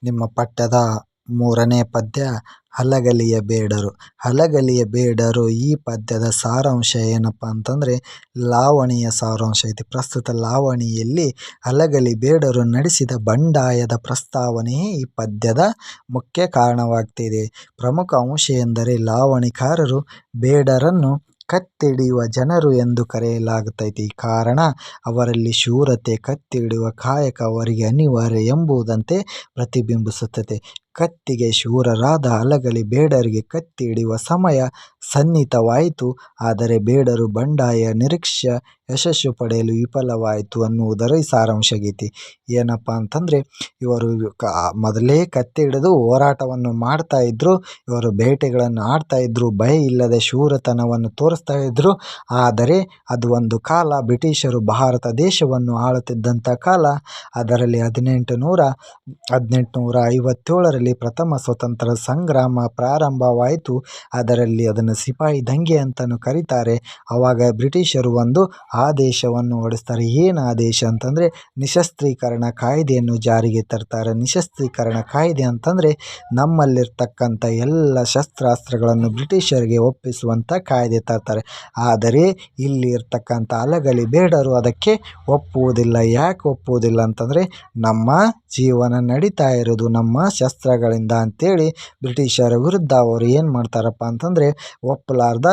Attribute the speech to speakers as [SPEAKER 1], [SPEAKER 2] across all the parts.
[SPEAKER 1] ನಿಮ್ಮ ಪಠ್ಯದ 3ನೇ ಪದ್ಯ ಹಲಗಲಿಯ ಬೇಡರು. ಹಲಗಲಿಯ ಬೇಡರು ಈ ಪದ್ಯದ ಸಾರಾಂಶ ಏನಪ್ಪ ಅಂತಂದರೆ ಲಾವಣಿಯ ಸಾರಾಂಶ ಐತಿ. ಪ್ರಸ್ತುತ ಲಾವಣಿಯಲ್ಲಿ ಹಲಗಲಿ ಬೇಡರು ನಡೆಸಿದ ಬಂಡಾಯದ ಪ್ರಸ್ತಾವನೆಯೇ ಈ ಪದ್ಯದ ಮುಖ್ಯ ಕಾರಣವಾಗ್ತಿದೆ. ಪ್ರಮುಖ ಅಂಶ ಎಂದರೆ ಲಾವಣಿಕಾರರು ಬೇಡರನ್ನು ಕತ್ತಿಡಿಯುವ ಜನರು ಎಂದು ಕರೆಯಲಾಗುತ್ತೈತಿ. ಕಾರಣ ಅವರಲ್ಲಿ ಶೂರತೆ, ಕತ್ತಿ ಹಿಡಿಯುವ ಕಾಯಕ ಅವರಿಗೆ ಅನಿವಾರ್ಯ ಎಂಬುದಂತೆ ಪ್ರತಿಬಿಂಬಿಸುತ್ತದೆ. ಕತ್ತಿಗೆ ಶೂರರಾದ ಹಲಗಲಿ ಬೇಡರಿಗೆ ಕತ್ತಿ ಹಿಡಿಯುವ ಸಮಯ ಸನ್ನಿಹಿತವಾಯಿತು. ಆದರೆ ಬೇಡರು ಬಂಡಾಯ ನಿರೀಕ್ಷ್ಯ ಯಶಸ್ಸು ಪಡೆಯಲು ವಿಫಲವಾಯಿತು ಅನ್ನುವುದರ ಸಾರಾಂಶ ಆಗೈತಿ. ಏನಪ್ಪ ಅಂತಂದರೆ ಇವರು ಮೊದಲೇ ಕತ್ತಿ ಹಿಡಿದು ಹೋರಾಟವನ್ನು ಮಾಡ್ತಾ ಇದ್ರು. ಇವರು ಬೇಟೆಗಳನ್ನು ಆಡ್ತಾ ಇದ್ರು. ಭಯ ಇಲ್ಲದೆ ಶೂರತನವನ್ನು ತೋರಿಸ್ತಾ ಇದ್ರು. ಆದರೆ ಅದು ಒಂದು ಕಾಲ, ಬ್ರಿಟಿಷರು ಭಾರತ ದೇಶವನ್ನು ಆಳುತ್ತಿದ್ದಂಥ ಕಾಲ. ಅದರಲ್ಲಿ 1857ರಲ್ಲಿ ಪ್ರಥಮ ಸ್ವತಂತ್ರ ಸಂಗ್ರಾಮ ಪ್ರಾರಂಭವಾಯಿತು. ಅದರಲ್ಲಿ ಅದನ್ನು ಸಿಪಾಯಿ ದಂಗೆ ಅಂತಲೂ ಕರೀತಾರೆ. ಆವಾಗ ಬ್ರಿಟಿಷರು ಒಂದು ಆದೇಶವನ್ನು ಹೊರಡಿಸ್ತಾರೆ. ಏನು ಆದೇಶ ಅಂತಂದರೆ ನಿಶಸ್ತ್ರೀಕರಣ ಕಾಯ್ದೆಯನ್ನು ಜಾರಿಗೆ ತರ್ತಾರೆ. ನಿಶಸ್ತ್ರೀಕರಣ ಕಾಯ್ದೆ ಅಂತಂದರೆ ನಮ್ಮಲ್ಲಿರ್ತಕ್ಕಂಥ ಎಲ್ಲ ಶಸ್ತ್ರಾಸ್ತ್ರಗಳನ್ನು ಬ್ರಿಟಿಷರಿಗೆ ಒಪ್ಪಿಸುವಂಥ ಕಾಯ್ದೆ ತರ್ತಾರೆ. ಆದರೆ ಇಲ್ಲಿ ಇರ್ತಕ್ಕಂಥ ಹಲಗಲಿ ಬೇಡರು ಅದಕ್ಕೆ ಒಪ್ಪುವುದಿಲ್ಲ. ಯಾಕೆ ಒಪ್ಪುವುದಿಲ್ಲ ಅಂತಂದರೆ ನಮ್ಮ ಜೀವನ ನಡೀತಾ ಇರೋದು ನಮ್ಮ ಶಸ್ತ್ರಗಳಿಂದ ಅಂತೇಳಿ ಬ್ರಿಟಿಷರ ವಿರುದ್ಧ ಅವರು ಏನು ಮಾಡ್ತಾರಪ್ಪ ಅಂತಂದರೆ ಒಪ್ಪಲಾರ್ದ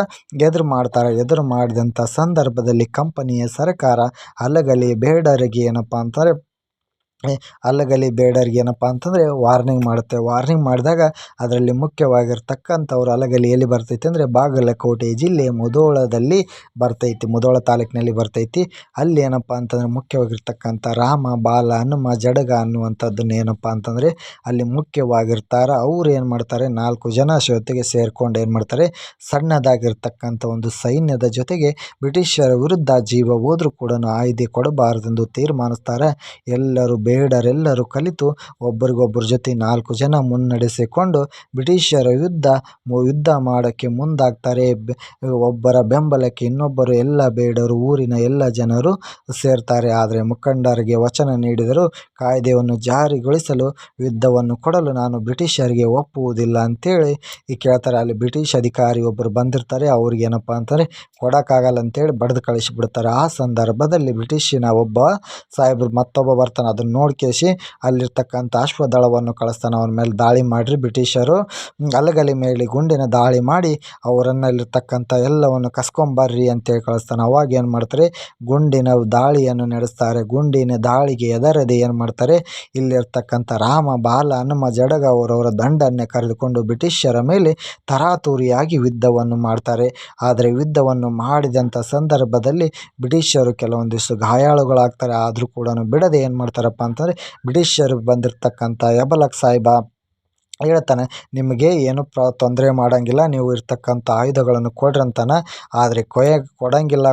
[SPEAKER 1] ಎದುರು ಮಾಡ್ತಾರೆ. ಎದುರು ಮಾಡಿದಂಥ ಸಂದರ್ಭದಲ್ಲಿ ಕಂಪನಿಯ ಸರ್ಕಾರ ಹಲಗಲಿ ಬೇಡರಿಗೆ ಏನಪ್ಪ ಅಂತಾರೆ ವಾರ್ನಿಂಗ್ ಮಾಡುತ್ತೆ. ವಾರ್ನಿಂಗ್ ಮಾಡಿದಾಗ ಅದರಲ್ಲಿ ಮುಖ್ಯವಾಗಿರ್ತಕ್ಕಂಥವ್ರು ಹಲಗಲಿ ಎಲ್ಲಿ ಬರ್ತೈತಿ ಅಂದರೆ ಬಾಗಲಕೋಟೆ ಜಿಲ್ಲೆ ಮುಧೋಳದಲ್ಲಿ ಬರ್ತೈತಿ. ಮುಧೋಳ ತಾಲೂಕಿನಲ್ಲಿ ಬರ್ತೈತಿ. ಅಲ್ಲಿ ಏನಪ್ಪ ಅಂತಂದರೆ ಮುಖ್ಯವಾಗಿರ್ತಕ್ಕಂಥ ರಾಮ, ಬಾಲ, ಹನುಮ, ಜಡಗ ಅನ್ನುವಂಥದ್ದನ್ನು ಏನಪ್ಪ ಅಂತಂದರೆ ಅಲ್ಲಿ ಮುಖ್ಯವಾಗಿರ್ತಾರೆ. ಅವ್ರು ಏನು ಮಾಡ್ತಾರೆ, 4 ಜನ ಜೊತೆಗೆ ಸೇರ್ಕೊಂಡು ಏನು ಮಾಡ್ತಾರೆ, ಸಣ್ಣದಾಗಿರ್ತಕ್ಕಂಥ ಒಂದು ಸೈನ್ಯದ ಜೊತೆಗೆ ಬ್ರಿಟಿಷರ ವಿರುದ್ಧ ಜೀವ ಹೋದರೂ ಕೂಡ ಆಯುಧ ಕೊಡಬಾರದೆಂದು ತೀರ್ಮಾನಿಸ್ತಾರೆ. ಬೇಡರೆಲ್ಲರೂ ಕಲಿತು ಒಬ್ಬರಿಗೊಬ್ಬರ ಜೊತೆ 4 ಜನ ಮುನ್ನಡೆಸಿಕೊಂಡು ಬ್ರಿಟಿಷರ ಯುದ್ಧ ಮಾಡೋಕ್ಕೆ ಮುಂದಾಗ್ತಾರೆ. ಒಬ್ಬರ ಬೆಂಬಲಕ್ಕೆ ಇನ್ನೊಬ್ಬರು ಎಲ್ಲ ಬೇಡರು, ಊರಿನ ಎಲ್ಲ ಜನರು ಸೇರ್ತಾರೆ. ಆದರೆ ಮುಖಂಡರಿಗೆ ವಚನ ನೀಡಿದರು, ಕಾಯ್ದೆಯನ್ನು ಜಾರಿಗೊಳಿಸಲು ಯುದ್ಧವನ್ನು ಕೊಡಲು ನಾನು ಬ್ರಿಟಿಷರಿಗೆ ಒಪ್ಪುವುದಿಲ್ಲ ಅಂತೇಳಿ ಕೇಳ್ತಾರೆ. ಅಲ್ಲಿ ಬ್ರಿಟಿಷ್ ಅಧಿಕಾರಿ ಒಬ್ಬರು ಬಂದಿರ್ತಾರೆ. ಅವ್ರಿಗೆ ಏನಪ್ಪ ಅಂತಾರೆ ಕೊಡೋಕ್ಕಾಗಲ್ಲ ಅಂತೇಳಿ ಬಡ್ದು ಕಳಿಸಿಬಿಡ್ತಾರೆ. ಆ ಸಂದರ್ಭದಲ್ಲಿ ಬ್ರಿಟಿಷಿನ ಒಬ್ಬ ಸಾಹೇಬ್ರು ಮತ್ತೊಬ್ಬ ಬರ್ತಾನೆ. ಅದನ್ನು ನೋಡ್ಕೇಸಿ ಅಲ್ಲಿರ್ತಕ್ಕಂಥ ಅಶ್ವದಳವನ್ನು ಕಳಿಸ್ತಾನೆ. ಅವನ ಮೇಲೆ ದಾಳಿ ಮಾಡಿರಿ ಬ್ರಿಟಿಷರು. ಹಲಗಲಿ ಮೇಲೆ ಗುಂಡಿನ ದಾಳಿ ಮಾಡಿ ಅವರನ್ನಲ್ಲಿರ್ತಕ್ಕಂಥ ಎಲ್ಲವನ್ನು ಕಸ್ಕೊಂಬರ್ರಿ ಅಂತೇಳಿ ಕಳಿಸ್ತಾನೆ. ಅವಾಗ ಏನು ಮಾಡ್ತಾರೆ, ಗುಂಡಿನ ದಾಳಿಯನ್ನು ನಡೆಸ್ತಾರೆ. ಗುಂಡಿನ ದಾಳಿಗೆ ಎದರದೆ ಏನು ಮಾಡ್ತಾರೆ, ಇಲ್ಲಿರ್ತಕ್ಕಂಥ ರಾಮ, ಬಾಲ, ಹನುಮ, ಜಡಗ ಅವರವರ ದಂಡನ್ನೇ ಕರೆದುಕೊಂಡು ಬ್ರಿಟಿಷರ ಮೇಲೆ ತರಾತುರಿಯಾಗಿ ಯುದ್ಧವನ್ನು ಮಾಡ್ತಾರೆ. ಆದರೆ ಯುದ್ಧವನ್ನು ಮಾಡಿದಂಥ ಸಂದರ್ಭದಲ್ಲಿ ಬ್ರಿಟಿಷರು ಕೆಲವೊಂದಿಷ್ಟು ಗಾಯಾಳುಗಳಾಗ್ತಾರೆ. ಆದರೂ ಕೂಡ ಬಿಡದೆ ಏನು ಮಾಡ್ತಾರಪ್ಪ ಅಂತಂದರೆ ಬ್ರಿಟಿಷರು ಬಂದಿರತಕ್ಕಂಥ ಎಬಲಕ್ ಸಾಹೇಬ ಹೇಳ್ತಾನೆ, ನಿಮಗೆ ಏನು ತೊಂದರೆ ಮಾಡೋಂಗಿಲ್ಲ, ನೀವು ಇರ್ತಕ್ಕಂಥ ಆಯುಧಗಳನ್ನು ಕೊಡ್ರಂತಾನೆ. ಆದರೆ ಕೊಡೋಂಗಿಲ್ಲ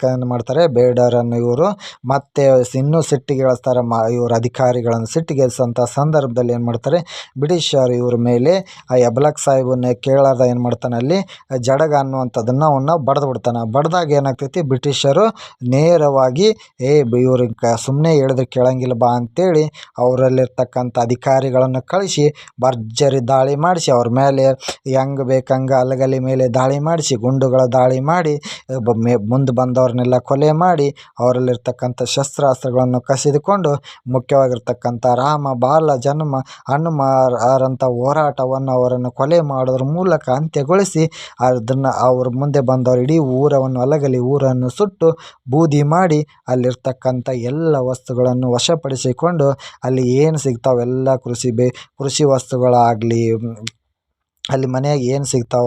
[SPEAKER 1] ಏನು ಮಾಡ್ತಾರೆ, ಬೇಡರನ್ನು ಇವರು ಮತ್ತೆ ಇನ್ನೂ ಸಿಟ್ಟಿಗೆ ಇಳಿಸ್ತಾರೆ. ಇವರು ಅಧಿಕಾರಿಗಳನ್ನು ಸಿಟ್ಟಿಗೆಲ್ಸೋಂಥ ಸಂದರ್ಭದಲ್ಲಿ ಏನು ಮಾಡ್ತಾರೆ, ಬ್ರಿಟಿಷರು ಇವ್ರ ಮೇಲೆ ಆ ಎಬಲಕ್ ಸಾಹೇಬನ್ನ ಕೇಳಾರ್ದ ಏನು ಮಾಡ್ತಾನೆ, ಅಲ್ಲಿ ಜಡಗ ಅನ್ನುವಂಥದ್ದನ್ನು ಅವನ್ನ ಬಡ್ದು ಬಿಡ್ತಾನೆ. ಬಡ್ದಾಗ ಏನಾಗ್ತೈತಿ, ಬ್ರಿಟಿಷರು ನೇರವಾಗಿ ಇವ್ರಿಗೆ ಸುಮ್ಮನೆ ಹೇಳಿದ್ರೆ ಕೇಳಂಗಿಲ್ಲ ಬಾ ಅಂತೇಳಿ ಅವರಲ್ಲಿರ್ತಕ್ಕಂಥ ಅಧಿಕಾರಿಗಳನ್ನು ಕಳಿಸಿ ಭರ್ಜರಿ ದಾಳಿ ಮಾಡಿಸಿ ಅವ್ರ ಮೇಲೆ ಹೆಂಗೆ ಬೇಕಂಗೆ ಹಲಗಲಿ ಮೇಲೆ ದಾಳಿ ಮಾಡಿಸಿ ಗುಂಡುಗಳ ದಾಳಿ ಮಾಡಿ ಮುಂದೆ ಬಂದವ್ರನ್ನೆಲ್ಲ ಕೊಲೆ ಮಾಡಿ ಅವರಲ್ಲಿರ್ತಕ್ಕಂಥ ಶಸ್ತ್ರಾಸ್ತ್ರಗಳನ್ನು ಕಸಿದುಕೊಂಡು ಮುಖ್ಯವಾಗಿರ್ತಕ್ಕಂಥ ರಾಮ, ಬಾಲ, ಹನುಮರಂಥ ಹೋರಾಟವನ್ನು ಅವರನ್ನು ಕೊಲೆ ಮಾಡೋದ್ರ ಮೂಲಕ ಅಂತ್ಯಗೊಳಿಸಿ ಅದನ್ನು ಅವ್ರ ಮುಂದೆ ಬಂದವರು ಇಡೀ ಹಲಗಲಿ ಊರನ್ನು ಸುಟ್ಟು ಬೂದಿ ಮಾಡಿ ಅಲ್ಲಿರ್ತಕ್ಕಂಥ ಎಲ್ಲ ವಸ್ತುಗಳನ್ನು ವಶಪಡಿಸಿಕೊಂಡು ಅಲ್ಲಿ ಏನು ಸಿಗ್ತಾವೆಲ್ಲ ಕೃಷಿ ವಸ್ತುಗಳಾಗಲಿ, ಅಲ್ಲಿ ಮನೆಯಾಗ ಏನು ಸಿಗ್ತಾವ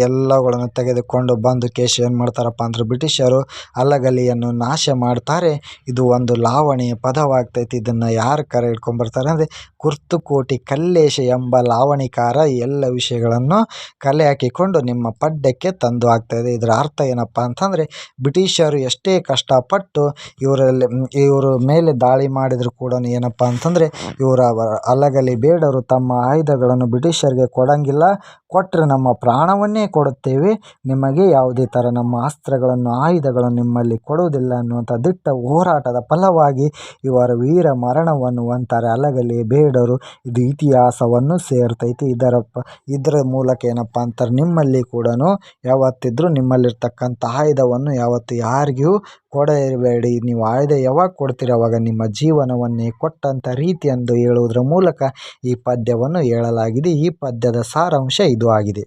[SPEAKER 1] ಎಲ್ಲಗಳನ್ನು ತೆಗೆದುಕೊಂಡು ಬಂದು ಕೇಶ್ ಏನು ಮಾಡ್ತಾರಪ್ಪ ಅಂದ್ರೆ ಬ್ರಿಟಿಷರು ಹಲಗಲಿಯನ್ನು ನಾಶ ಮಾಡ್ತಾರೆ. ಇದು ಒಂದು ಲಾವಣಿಯ ಪದವಾಗ್ತೈತಿ. ಇದನ್ನು ಯಾರು ಕರೆ ಹಿಡ್ಕೊಂಬರ್ತಾರೆ ಅಂದರೆ ಕುರ್ತಕೋಟಿ ಕಲ್ಲೇಶ ಎಂಬ ಲಾವಣಿಕಾರ ಎಲ್ಲ ವಿಷಯಗಳನ್ನು ಕಲೆ ಹಾಕಿಕೊಂಡು ನಿಮ್ಮ ಪಠ್ಯಕ್ಕೆ ತಂದು ಹಾಕ್ತಾಯಿದೆ. ಇದರ ಅರ್ಥ ಏನಪ್ಪ ಅಂತಂದರೆ ಬ್ರಿಟಿಷರು ಎಷ್ಟೇ ಕಷ್ಟಪಟ್ಟು ಇವ್ರ ಮೇಲೆ ದಾಳಿ ಮಾಡಿದ್ರು ಕೂಡ ಏನಪ್ಪ ಅಂತಂದರೆ ಹಲಗಲಿ ಬೇಡರು ತಮ್ಮ ಆಯುಧಗಳನ್ನು ಬ್ರಿಟಿಷರಿಗೆ ಕೊಡಂಗಿಲ್ಲ. ಕೊಟ್ಟರೆ ನಮ್ಮ ಪ್ರಾಣವನ್ನೇ ಕೊಡುತ್ತೇವೆ, ನಿಮಗೆ ಯಾವುದೇ ಥರ ನಮ್ಮ ಅಸ್ತ್ರಗಳನ್ನು ಆಯುಧಗಳನ್ನು ನಿಮ್ಮಲ್ಲಿ ಕೊಡುವುದಿಲ್ಲ ಅನ್ನುವಂಥ ದಿಟ್ಟ ಹೋರಾಟದ ಫಲವಾಗಿ ಇವರ ವೀರ ಮರಣವನ್ನು ಅಂತಾರೆ ಅಲಗಲಿ ಬೇಡರು. ಇದು ಇತಿಹಾಸವನ್ನು ಸೇರ್ತೈತಿ. ಇದರ ಮೂಲಕ ಏನಪ್ಪ ಅಂತಾರೆ, ನಿಮ್ಮಲ್ಲಿ ಕೂಡ ಯಾವತ್ತಿದ್ರೂ ನಿಮ್ಮಲ್ಲಿರ್ತಕ್ಕಂಥ ಆಯುಧವನ್ನು ಯಾವತ್ತು ಯಾರಿಗೂ ಕೊಡಬೇಡಿ. ನೀವು ಆಯುಧ ಯಾವಾಗ ಕೊಡ್ತೀರಿ ಅವಾಗ ನಿಮ್ಮ ಜೀವನವನ್ನೇ ಕೊಟ್ಟಂಥ ರೀತಿ ಎಂದು ಹೇಳುವುದರ ಮೂಲಕ ಈ ಪದ್ಯವನ್ನು ಹೇಳಲಾಗಿದೆ. ಈ ಪದ್ಯದ ಸಾರಾಂಶ ಇದು ಆಗಿದೆ.